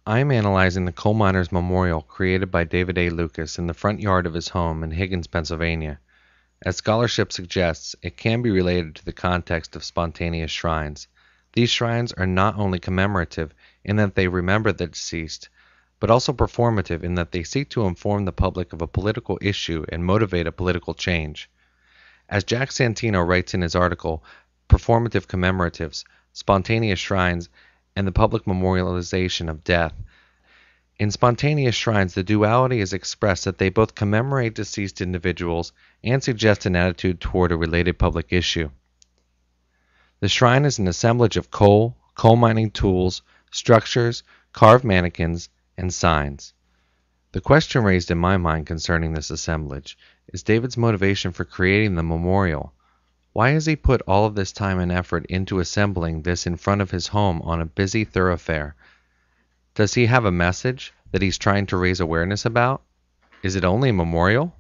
I am analyzing the coal miners' memorial created by David A. Lucas in the front yard of his home in Higgins, Pennsylvania. As scholarship suggests, it can be related to the context of spontaneous shrines. These shrines are not only commemorative in that they remember the deceased, but also performative in that they seek to inform the public of a political issue and motivate a political change. As Jack Santino writes in his article, Performative Commemoratives, Spontaneous Shrines, and the Public Memorialization of Death, in spontaneous shrines the duality is expressed that they both commemorate deceased individuals and suggest an attitude toward a related public issue. The shrine is an assemblage of coal mining tools, structures, carved mannequins, and signs. The question raised in my mind concerning this assemblage is David's motivation for creating the memorial. Why has he put all of this time and effort into assembling this in front of his home on a busy thoroughfare? Does he have a message that he's trying to raise awareness about? Is it only a memorial?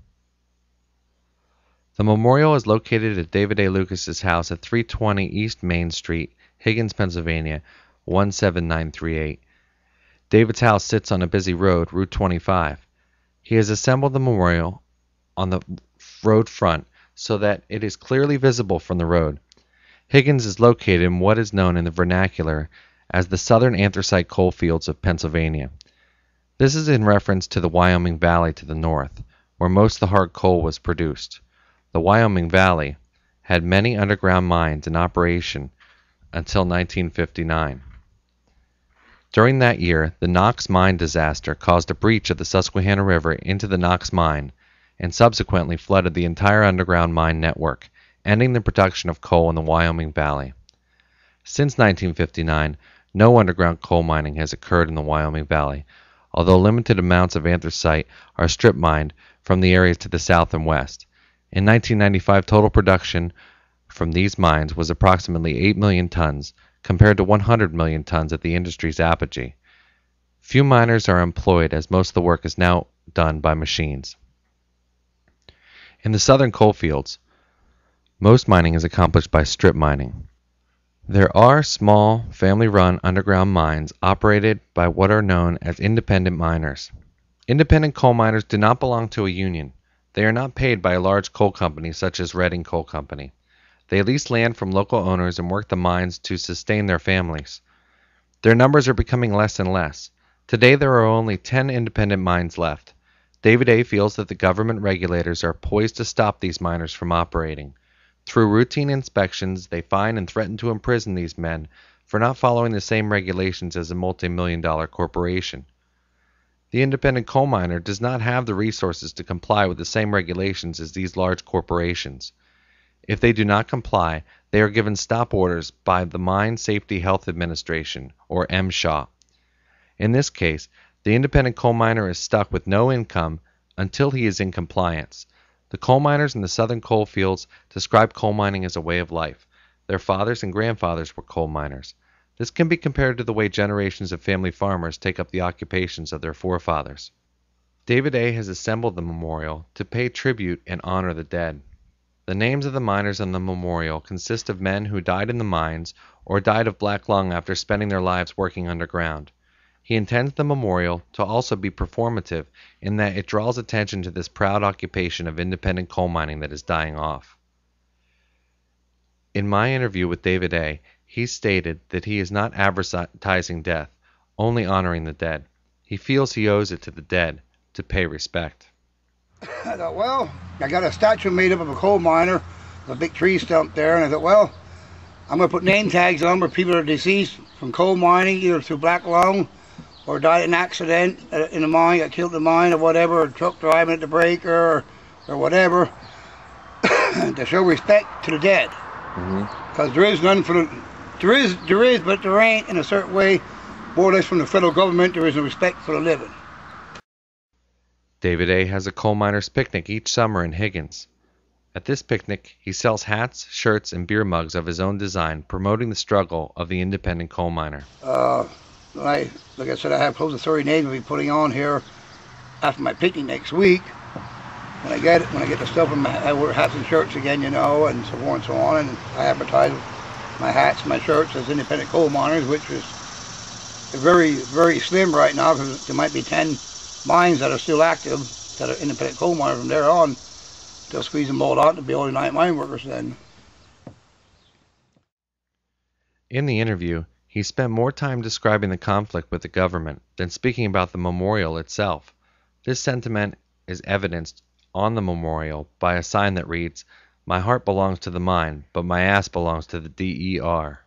The memorial is located at David A. Lucas's house at 320 East Main Street, Higgins, Pennsylvania, 17938. David's house sits on a busy road, Route 25. He has assembled the memorial on the road front so that it is clearly visible from the road. Higgins is located in what is known in the vernacular as the southern anthracite coal fields of Pennsylvania. This is in reference to the Wyoming Valley to the north, where most of the hard coal was produced. The Wyoming Valley had many underground mines in operation until 1959. During that year, the Knox mine disaster caused a breach of the Susquehanna River into the Knox mine and subsequently flooded the entire underground mine network, ending the production of coal in the Wyoming Valley. Since 1959, no underground coal mining has occurred in the Wyoming Valley, although limited amounts of anthracite are strip mined from the areas to the south and west. In 1995, total production from these mines was approximately 8 million tons, compared to 100 million tons at the industry's apogee. Few miners are employed as most of the work is now done by machines. In the southern coal fields, most mining is accomplished by strip mining. There are small, family-run underground mines operated by what are known as independent miners. Independent coal miners do not belong to a union. They are not paid by a large coal company such as Reading Coal Company. They lease land from local owners and work the mines to sustain their families. Their numbers are becoming less and less. Today there are only 10 independent mines left. David A. feels that the government regulators are poised to stop these miners from operating. Through routine inspections, they fine and threaten to imprison these men for not following the same regulations as a multi-million-dollar corporation. The independent coal miner does not have the resources to comply with the same regulations as these large corporations. If they do not comply, they are given stop orders by the Mine Safety Health Administration, or MSHA. In this case, the independent coal miner is stuck with no income until he is in compliance. The coal miners in the southern coal fields describe coal mining as a way of life. Their fathers and grandfathers were coal miners. This can be compared to the way generations of family farmers take up the occupations of their forefathers. David A. has assembled the memorial to pay tribute and honor the dead. The names of the miners on the memorial consist of men who died in the mines or died of black lung after spending their lives working underground. He intends the memorial to also be performative in that it draws attention to this proud occupation of independent coal mining that is dying off. In my interview with David A., he stated that he is not advertising death, only honoring the dead. He feels he owes it to the dead to pay respect. I thought, well, I got a statue made up of a coal miner, a big tree stump there, and I thought, well, I'm going to put name tags on where people are deceased from coal mining, either through black lung or died in an accident in the mine, got killed in the mine or whatever, or truck driving at the breaker or whatever, to show respect to the dead. Because there is none for the, there is, but there ain't in a certain way, more or less from the federal government, there is no respect for the living. David A. has a coal miners' picnic each summer in Higgins. At this picnic, he sells hats, shirts, and beer mugs of his own design, promoting the struggle of the independent coal miner. Like I said, I have close to 30 names I'll be putting on here after my picnic next week. When I get the stuff, I wear hats and shirts again, you know, and so forth and so on. And I advertise my hats, my shirts as independent coal miners, which is very, very slim right now because there might be 10 mines that are still active, that are independent coal miners from there on. They'll squeeze them all out to be only 9 mine workers then. In the interview, he spent more time describing the conflict with the government than speaking about the memorial itself. This sentiment is evidenced on the memorial by a sign that reads, "My heart belongs to the mine, but my ass belongs to the DER."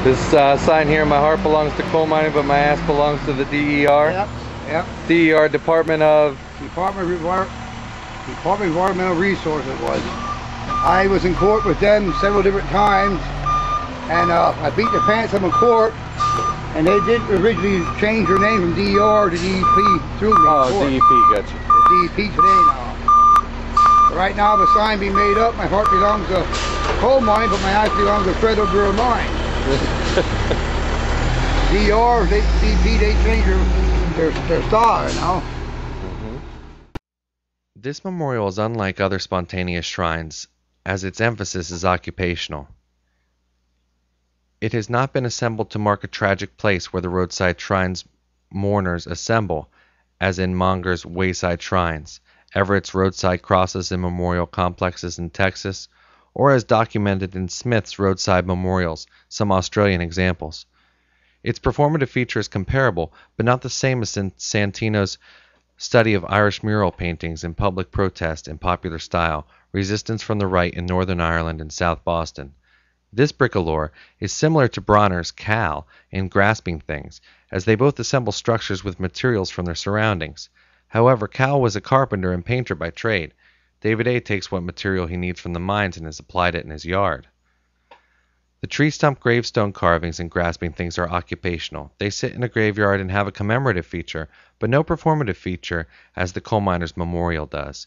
This sign here, "My heart belongs to coal mining, but my ass belongs to the DER." Yep. DER, Department of Environmental Resources was. I was in court with them several different times, and I beat the pants of them in court, and they did originally change their name from DER to DEP through me. Oh, DEP, gotcha. DEP today now. Right now the sign being made up, my heart belongs to coal mine, but my ass belongs to Federal Bureau of Mines. DER, DEP, they changed their star now. This memorial is unlike other spontaneous shrines, as its emphasis is occupational. It has not been assembled to mark a tragic place where the roadside shrines mourners assemble, as in Monger's wayside shrines, Everett's roadside crosses and memorial complexes in Texas, or as documented in Smith's roadside memorials, some Australian examples. Its performative feature is comparable, but not the same as Santino's study of Irish mural paintings in public protest in popular style, resistance from the right in Northern Ireland and South Boston. This bricoleur is similar to Bronner's Cal in Grasping Things, as they both assemble structures with materials from their surroundings. However, Cal was a carpenter and painter by trade. David A. takes what material he needs from the mines and has applied it in his yard. The tree stump gravestone carvings in Grasping Things are occupational. They sit in a graveyard and have a commemorative feature, but no performative feature as the coal miner's memorial does.